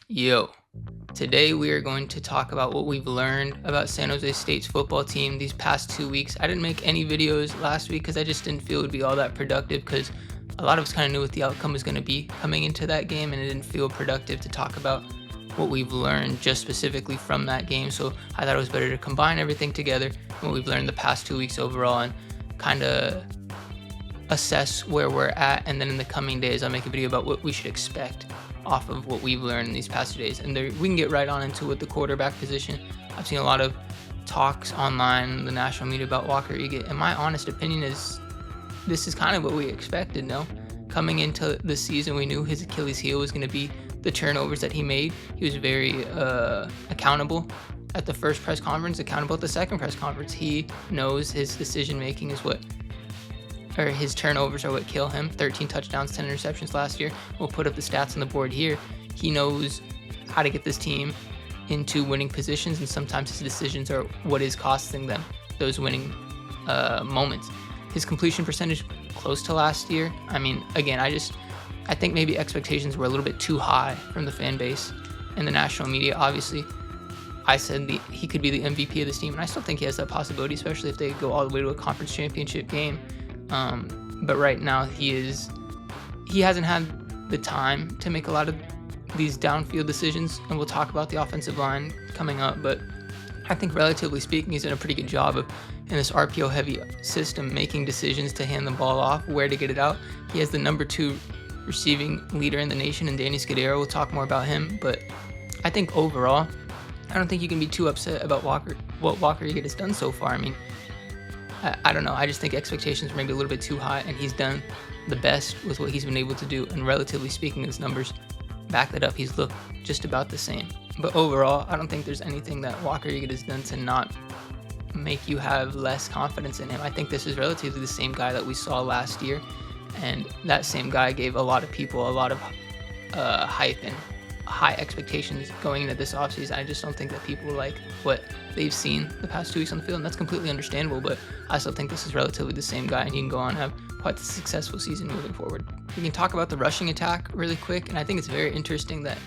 Yo, today we are going to talk about what we've learned about San Jose State's football team these past 2 weeks. I didn't make any videos last week because I just didn't feel it would be all that productive because a lot of us kind of knew what the outcome was going to be coming into that game, and it didn't feel productive to talk about what we've learned just specifically from that game. So I thought it was better to combine everything together, what we've learned the past 2 weeks overall, and kind of assess where we're at, and then in the coming days I'll make a video about what we should expect off of what we've learned in these past 2 days. And we can get right on into with the quarterback position. I've seen a lot of talks online, the national media, about Walker Egan, and my honest opinion is this is kind of what we expected. No, coming into the season, we knew his Achilles heel was going to be the turnovers that he made. He was very accountable at the first press conference, accountable at the second press conference. He knows his decision making is what, or his turnovers are what kill him. 13 touchdowns, 10 interceptions last year. We'll put up the stats on the board here. He knows how to get this team into winning positions, and sometimes his decisions are what is costing them those winning moments. His completion percentage close to last year. I mean, again, I think maybe expectations were a little bit too high from the fan base and the national media. Obviously, I said he could be the MVP of this team, and I still think he has that possibility, especially if they go all the way to a conference championship game. But right now he hasn't had the time to make a lot of these downfield decisions, and we'll talk about the offensive line coming up. But I think relatively speaking, he's done a pretty good job of, in this RPO heavy system, making decisions to hand the ball off, where to get it out. He has the number 2 receiving leader in the nation in Danny Scudero. We'll talk more about him, but I think overall, I don't think you can be too upset about what Walker Egan has done so far. I mean, I don't know. I just think expectations were maybe a little bit too high, and he's done the best with what he's been able to do. And relatively speaking, his numbers back that up. He's looked just about the same. But overall, I don't think there's anything that Walker Egan has done to not make you have less confidence in him. I think this is relatively the same guy that we saw last year, and that same guy gave a lot of people a lot of hype and high expectations going into this offseason. I just don't think that people like what they've seen the past 2 weeks on the field, and that's completely understandable, but I still think this is relatively the same guy, and he can go on and have quite the successful season moving forward. We can talk about the rushing attack really quick, and I think it's very interesting that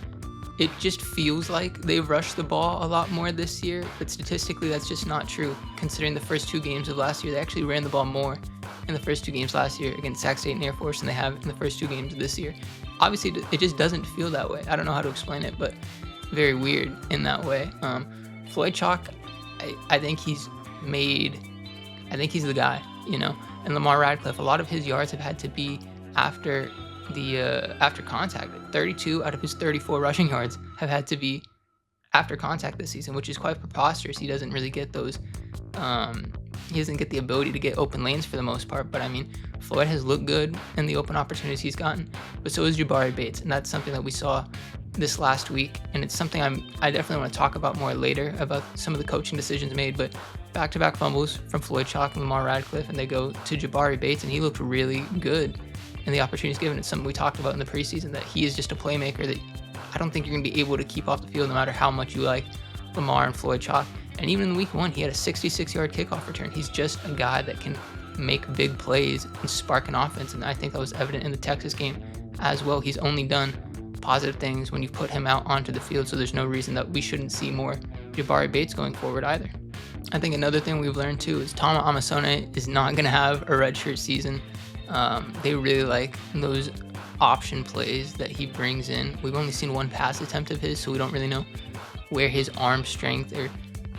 it just feels like they've rushed the ball a lot more this year, but statistically that's just not true. Considering the first 2 games of last year, they actually ran the ball more in the first 2 games last year against Sac State and Air Force than they have in the first 2 games of this year. Obviously, it just doesn't feel that way. I don't know how to explain it, but very weird in that way. Floyd Chalk, I think he's the guy, you know. And Lamar Radcliffe, a lot of his yards have had to be after contact. 32 out of his 34 rushing yards have had to be after contact this season, which is quite preposterous. He doesn't really get those. He doesn't get the ability to get open lanes for the most part. But I mean, Floyd has looked good in the open opportunities he's gotten, but so is Jabari Bates, and that's something that we saw this last week, and it's something I definitely want to talk about more later about some of the coaching decisions made. But back-to-back fumbles from Floyd Chalk and Lamar Radcliffe, and they go to Jabari Bates, and he looked really good in the opportunities given. It's something we talked about in the preseason, that he is just a playmaker that I don't think you're going to be able to keep off the field no matter how much you like Lamar and Floyd Chalk. And even in week 1, he had a 66-yard kickoff return. He's just a guy that can make big plays and spark an offense, and I think that was evident in the Texas game as well. He's only done positive things when you put him out onto the field, so there's no reason that we shouldn't see more Jabari Bates going forward either. I think another thing we've learned too is Tama Amasone is not going to have a redshirt season. They really like those option plays that he brings in. We've only seen 1 pass attempt of his, so we don't really know where his arm strength or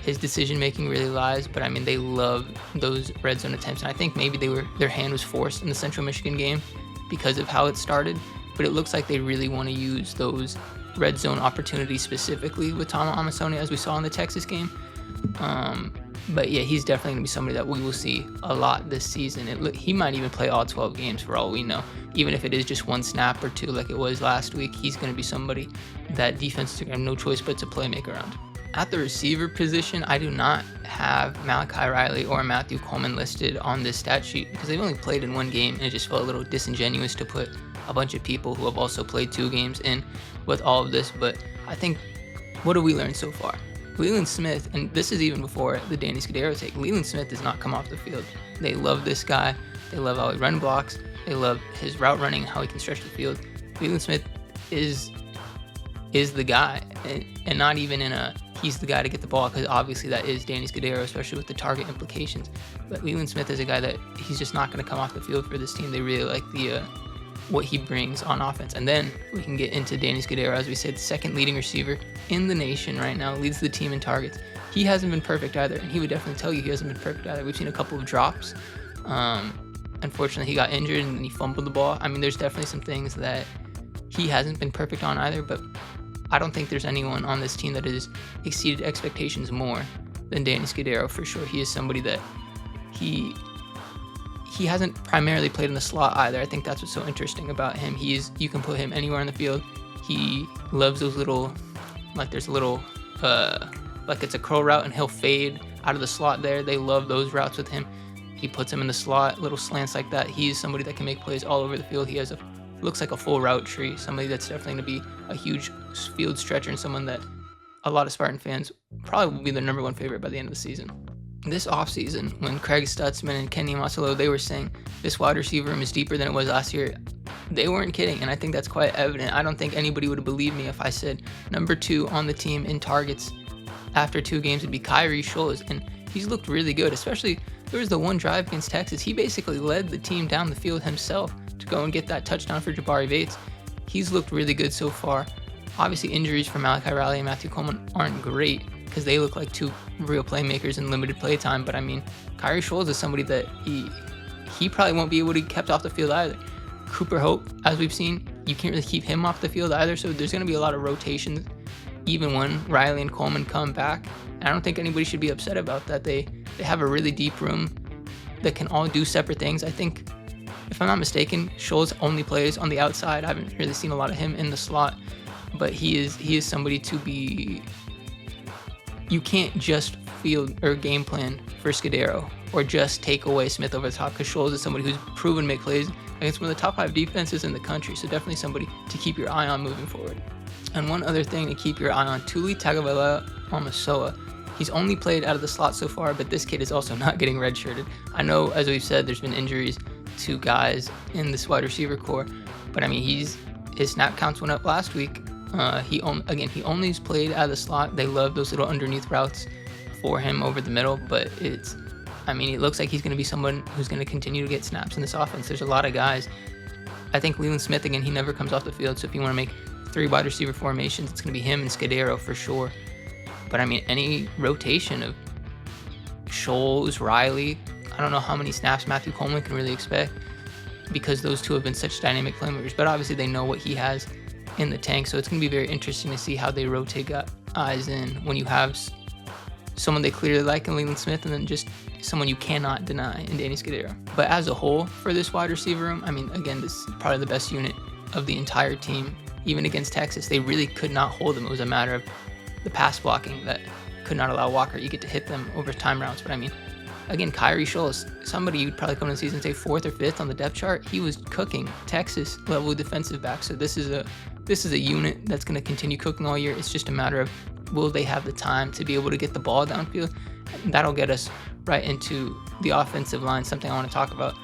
his decision making really lies, but I mean, they love those red zone attempts, and I think maybe their hand was forced in the Central Michigan game because of how it started, but it looks like they really want to use those red zone opportunities specifically with Tama Amasone, as we saw in the Texas game. But yeah, he's definitely going to be somebody that we will see a lot this season. He might even play all 12 games for all we know. Even if it is just 1 snap or 2 like it was last week, he's going to be somebody that defenses are going to have no choice but to playmaker around. At the receiver position, I do not have Malachi Riley or Matthew Coleman listed on this stat sheet because they've only played in 1 game, and it just felt a little disingenuous to put a bunch of people who have also played 2 games in with all of this. But I think, what have we learned so far? Leland Smith, and this is even before the Danny Scudero take, Leland Smith does not come off the field. They love this guy. They love how he run blocks. They love his route running, how he can stretch the field. Leland Smith is is the guy, and not even in a he's the guy to get the ball, because obviously that is Danny Scudero, especially with the target implications. But Leland Smith is a guy that he's just not going to come off the field for this team. They really like the what he brings on offense. And then we can get into Danny Scudero, as we said, second leading receiver in the nation right now, leads the team in targets. He hasn't been perfect either, and he would definitely tell you he hasn't been perfect either. We've seen a couple of drops. Unfortunately, he got injured and he fumbled the ball. I mean, there's definitely some things that he hasn't been perfect on either, but I don't think there's anyone on this team that has exceeded expectations more than Danny Scudero for sure. He is somebody that he hasn't primarily played in the slot either. I think that's what's so interesting about him. You can put him anywhere on the field. He loves those little, like there's a little, like it's a curl route and he'll fade out of the slot there. They love those routes with him. He puts him in the slot, little slants like that. He's somebody that can make plays all over the field. He has looks like a full route tree, somebody that's definitely going to be a huge field stretcher and someone that a lot of Spartan fans probably will be their number one favorite by the end of the season. This offseason, when Craig Stutzman and Kenny Masolo, they were saying this wide receiver room is deeper than it was last year, they weren't kidding, and I think that's quite evident. I don't think anybody would have believed me if I said number 2 on the team in targets after 2 games would be Kyrie Schultz, and he's looked really good, especially there was the one drive against Texas. He basically led the team down the field himself to go and get that touchdown for Jabari Bates. He's looked really good so far. Obviously, injuries for Malachi Riley and Matthew Coleman aren't great because they look like 2 real playmakers in limited play time. But I mean, Kyrie Schultz is somebody that he probably won't be able to be kept off the field either. Cooper Hope, as we've seen, you can't really keep him off the field either. So there's going to be a lot of rotations even when Riley and Coleman come back. And I don't think anybody should be upset about that. They have a really deep room that can all do separate things. I think, if I'm not mistaken, Schultz only plays on the outside. I haven't really seen a lot of him in the slot, but he is somebody to be. You can't just field or game plan for Scudero or just take away Smith over the top, because Schultz is somebody who's proven to make plays against one of the top 5 defenses in the country. So definitely somebody to keep your eye on moving forward. And one other thing to keep your eye on, Tuli Tagovailoa. He's only played out of the slot so far, but this kid is also not getting redshirted. I know, as we've said, there's been injuries to guys in this wide receiver core, but I mean, his snap counts went up last week. He only played out of the slot. They love those little underneath routes for him over the middle, but it looks like he's going to be someone who's going to continue to get snaps in this offense. There's a lot of guys. I think Leland Smith, again, he never comes off the field, so if you want to make 3 wide receiver formations, it's going to be him and Scudero for sure. But I mean, any rotation of Schultz, Riley, I don't know how many snaps Matthew Coleman can really expect, because those 2 have been such dynamic playmakers. But obviously they know what he has in the tank, so it's going to be very interesting to see how they rotate guys in when you have someone they clearly like in Leland Smith and then just someone you cannot deny in Danny Scudero. But as a whole, for this wide receiver room, I mean, again, this is probably the best unit of the entire team. Even against Texas, they really could not hold them. It was a matter of the pass blocking that could not allow Walker. You get to hit them over time routes. But I mean, again, Kyrie Schultz, somebody you'd probably come into the season and say 4th or 5th on the depth chart. He was cooking Texas level defensive back. So this is a unit that's going to continue cooking all year. It's just a matter of, will they have the time to be able to get the ball downfield? And that'll get us right into the offensive line, something I want to talk about.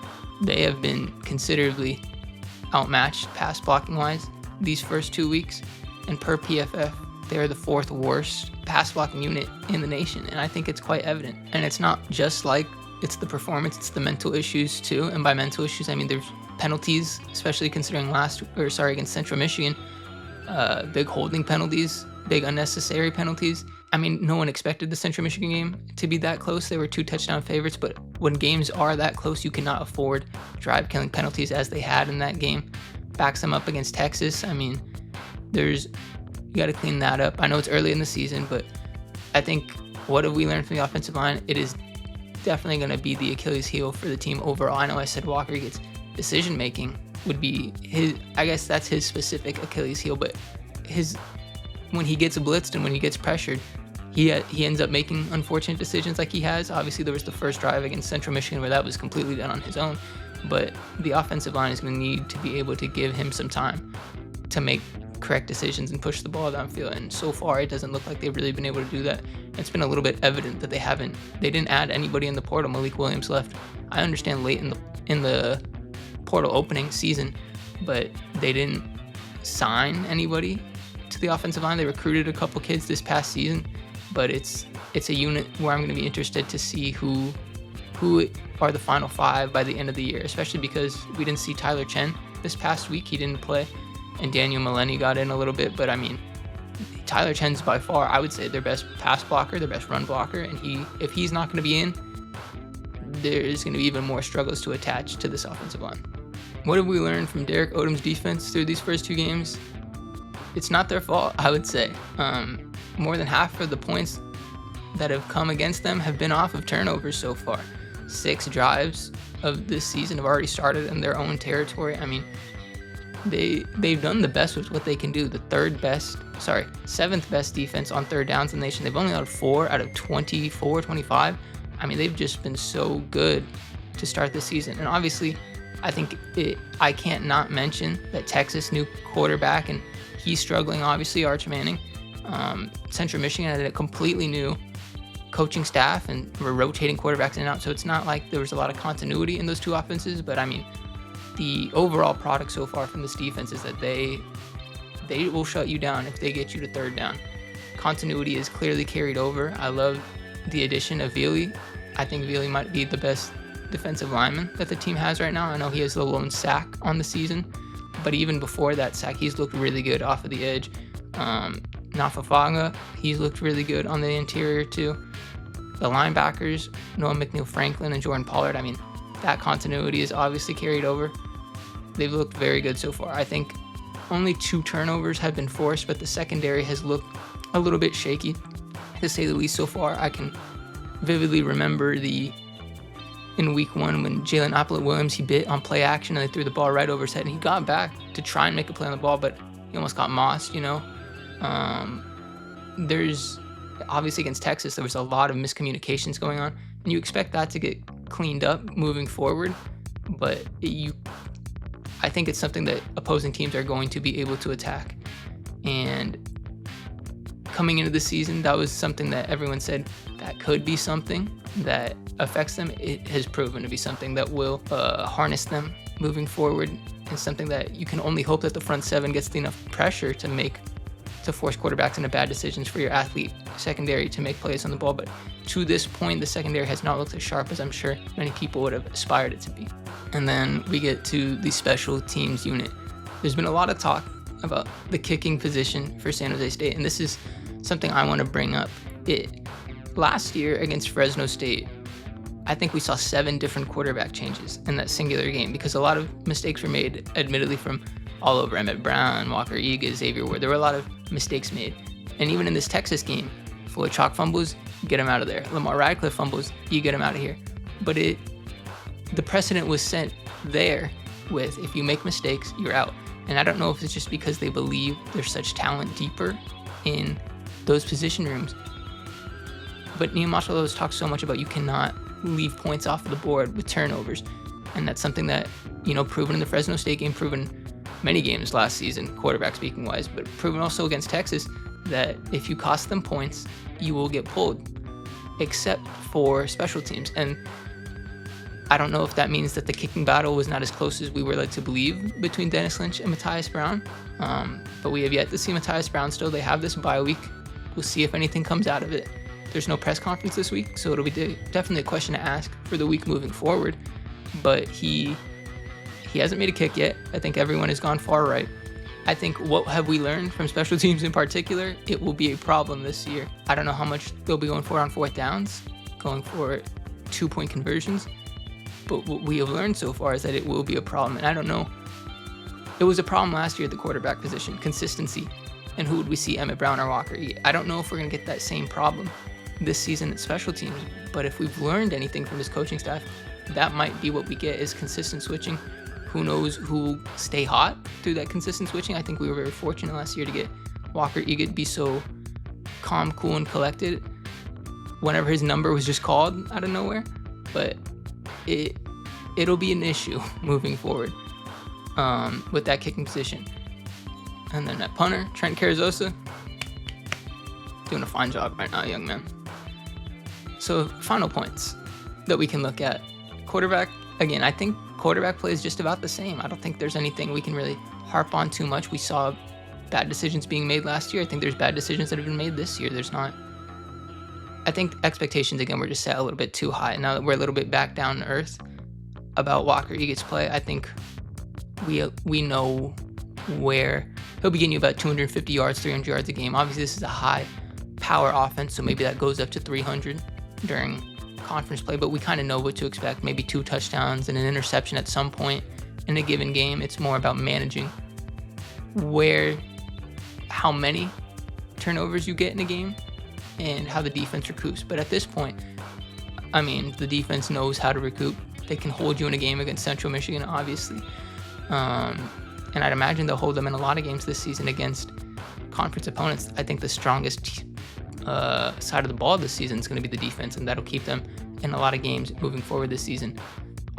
They have been considerably outmatched pass blocking wise these first 2 weeks, and per PFF, they're the 4th worst pass blocking unit in the nation, and I think it's quite evident. And it's not just like it's the performance, it's the mental issues too. And by mental issues, I mean there's penalties, especially considering against Central Michigan, big holding penalties, big unnecessary penalties. I mean, no one expected the Central Michigan game to be that close. They were 2 touchdown favorites, but when games are that close, you cannot afford drive-killing penalties as they had in that game. Backs them up against Texas. I mean, you got to clean that up. I know it's early in the season, but I think what have we learned from the offensive line? It is definitely going to be the Achilles heel for the team overall. I know I said Walker gets decision-making would be his, I guess that's his specific Achilles heel, but when he gets blitzed and when he gets pressured, he ends up making unfortunate decisions like he has. Obviously, there was the first drive against Central Michigan where that was completely done on his own, but the offensive line is going to need to be able to give him some time to make correct decisions and push the ball downfield, and so far it doesn't look like they've really been able to do that. It's been a little bit evident that they didn't add anybody in the portal. Malik Williams left, I understand, late in the portal opening season, but they didn't sign anybody to the offensive line. They recruited a couple kids this past season, but it's a unit where I'm going to be interested to see who are the final 5 by the end of the year, especially because we didn't see Tyler Chen this past week. He didn't play, and Daniel Maloney got in a little bit, but I mean, Tyler Chen's by far, I would say, their best pass blocker, their best run blocker, and if he's not going to be in, there's going to be even more struggles to attach to this offensive line. What have we learned from Derek Odom's defense through these first 2 games? It's not their fault, I would say. More than half of the points that have come against them have been off of turnovers so far. 6 drives of this season have already started in their own territory. I mean, they've done the best with what they can do. The 7th best defense on third downs in the nation. They've only allowed 4 out of 24, 25. I mean, they've just been so good to start the season. And obviously, I can't not mention that Texas new quarterback, and he's struggling, obviously, Arch Manning. Central Michigan had a completely new coaching staff, and we're rotating quarterbacks in and out, so it's not like there was a lot of continuity in those 2 offenses. But I mean, the overall product so far from this defense is that they will shut you down if they get you to third down. Continuity is clearly carried over. I love the addition of Veely. I think Veely might be the best defensive lineman that the team has right now. I know he has the lone sack on the season, but even before that sack, he's looked really good off of the edge. Nafafaga, he's looked really good on the interior too. The linebackers, Noah McNeil Franklin and Jordan Pollard, I mean, that continuity is obviously carried over. They've looked very good so far. I think only 2 turnovers have been forced, but the secondary has looked a little bit shaky, to say the least, so far. I can vividly remember in week 1 when Jalen Applett-Williams, he bit on play action and they threw the ball right over his head, and he got back to try and make a play on the ball, but he almost got mossed, you know. There's obviously, against Texas, there was a lot of miscommunications going on, and you expect that to get cleaned up moving forward, but I think it's something that opposing teams are going to be able to attack. And coming into the season, that was something that everyone said that could be something that affects them. It has proven to be something that will harness them moving forward, and something that you can only hope that the front 7 gets enough pressure to force quarterbacks into bad decisions, for your athlete secondary to make plays on the ball. But to this point, the secondary has not looked as sharp as I'm sure many people would have aspired it to be. And then we get to the special teams unit. There's been a lot of talk about the kicking position for San Jose State, and this is something I want to bring up. Last year against Fresno State, I think we saw 7 different quarterback changes in that singular game, because a lot of mistakes were made, admittedly, from all over. Emmett Brown, Walker Egan, Xavier Ward. There were a lot of mistakes made. And even in this Texas game, Floyd Chalk fumbles, get him out of there. Lamar Radcliffe fumbles, you get him out of here. But the precedent was set there with, if you make mistakes, you're out. And I don't know if it's just because they believe there's such talent deeper in those position rooms. But Neil Marshall has talked so much about you cannot leave points off of the board with turnovers. And that's something that, proven in the Fresno State game, proven many games last season, quarterback speaking wise, but proven also against Texas, that if you cost them points, you will get pulled, except for special teams. And I don't know if that means that the kicking battle was not as close as we were led to believe between Dennis Lynch and Matthias Brown. But we have yet to see Matthias Brown still. They have this bye week. We'll see if anything comes out of it. There's no press conference this week, so it'll be definitely a question to ask for the week moving forward. But he hasn't made a kick yet. I think everyone has gone far right. I think what have we learned from special teams in particular? It will be a problem this year. I don't know how much they'll be going for on 4th downs, going for 2-point conversions. But what we have learned so far is that it will be a problem. And I don't know. It was a problem last year at the quarterback position, consistency. And who would we see, Emmett Brown or Walker Egan? I don't know if we're going to get that same problem this season at special teams. But if we've learned anything from this coaching staff, that might be what we get, is consistent switching. Who knows who will stay hot through that consistent switching. I think we were very fortunate last year to get Walker Egan to be so calm, cool, and collected whenever his number was just called out of nowhere. But it'll be an issue moving forward with that kicking position. And then at punter, Trent Carrizosa, doing a fine job right now, young man. So final points that we can look at. Quarterback, again, I think quarterback play is just about the same. I don't think there's anything we can really harp on too much. We saw bad decisions being made last year. I think there's bad decisions that have been made this year. I think expectations, again, were just set a little bit too high. Now that we're a little bit back down to earth about Walker Eagle's play, I think we know where he'll be getting you about 250 yards, 300 yards a game. Obviously, this is a high power offense, so maybe that goes up to 300 during conference play, but we kind of know what to expect. Maybe 2 touchdowns and an interception at some point in a given game. It's more about managing how many turnovers you get in a game and how the defense recoups. But at this point, I mean, the defense knows how to recoup. They can hold you in a game against Central Michigan, obviously. And I'd imagine they'll hold them in a lot of games this season against conference opponents. I think the strongest side of the ball this season is going to be the defense, and that'll keep them in a lot of games moving forward this season.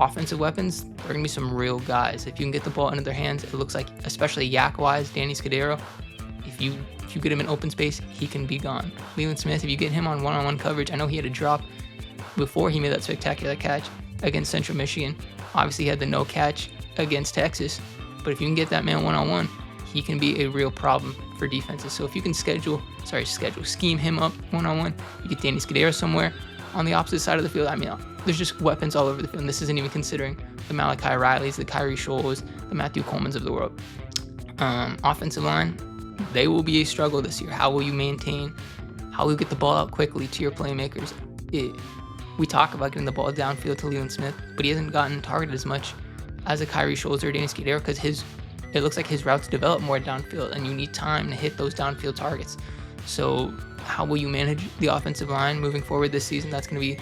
Offensive weapons, they're going to be some real guys. If you can get the ball into their hands, it looks like, especially yak-wise, Danny Scudero, if you get him in open space, he can be gone. Leland Smith, if you get him on one-on-one coverage, I know he had a drop before he made that spectacular catch against Central Michigan. Obviously, he had the no catch against Texas, but if you can get that man one-on-one, he can be a real problem for defenses. So if you can scheme him up one-on-one, you get Danny Scudero somewhere on the opposite side of the field. I mean, there's just weapons all over the field, and this isn't even considering the Malachi Rileys, the Kyrie Scholes, the Matthew Colemans of the world. Offensive line, they will be a struggle this year. How will you get the ball out quickly to your playmakers? We talk about getting the ball downfield to Leland Smith, but he hasn't gotten targeted as much as a Kyrie Scholes or Danny Scudero because it looks like his routes develop more downfield, and you need time to hit those downfield targets. So how will you manage the offensive line moving forward this season? That's going to be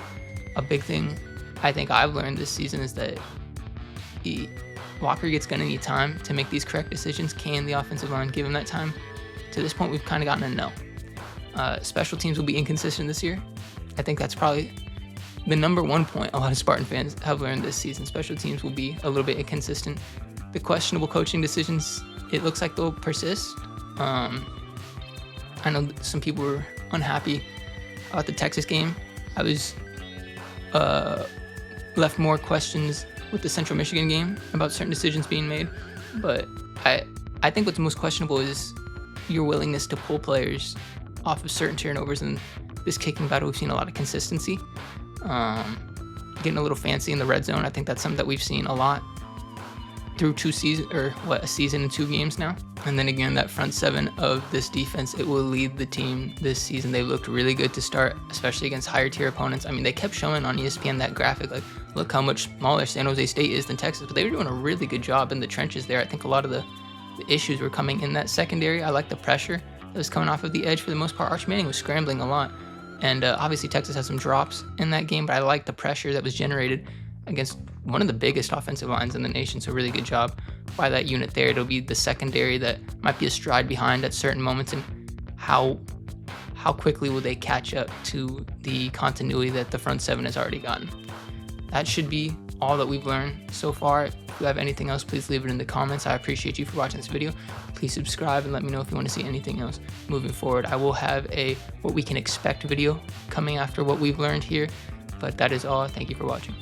a big thing I think I've learned this season, is that Walker gets going to need time to make these correct decisions. Can the offensive line give him that time? To this point, we've kind of gotten a no. Special teams will be inconsistent this year. I think that's probably the number one point a lot of Spartan fans have learned this season. Special teams will be a little bit inconsistent. The questionable coaching decisions, it looks like they'll persist. I know some people were unhappy about the Texas game. I was left more questions with the Central Michigan game about certain decisions being made. But I think what's most questionable is your willingness to pull players off of certain turnovers. And this kicking battle, we've seen a lot of consistency. Getting a little fancy in the red zone. I think that's something that we've seen a lot through a season and 2 games now. And then again, that front seven of this defense, it will lead the team this season. They looked really good to start, especially against higher tier opponents. I mean, they kept showing on ESPN that graphic, like, look how much smaller San Jose State is than Texas, but they were doing a really good job in the trenches there. I think a lot of the issues were coming in that secondary. I like the pressure that was coming off of the edge for the most part. Arch Manning was scrambling a lot. And obviously Texas had some drops in that game, but I like the pressure that was generated against one of the biggest offensive lines in the nation. So really good job by that unit there. It'll be the secondary that might be a stride behind at certain moments, and how quickly will they catch up to the continuity that the front seven has already gotten. That should be all that we've learned so far. If you have anything else, please leave it in the comments. I appreciate you for watching this video. Please subscribe and let me know if you want to see anything else moving forward. I will have a what we can expect video coming after what we've learned here, but that is all. Thank you for watching.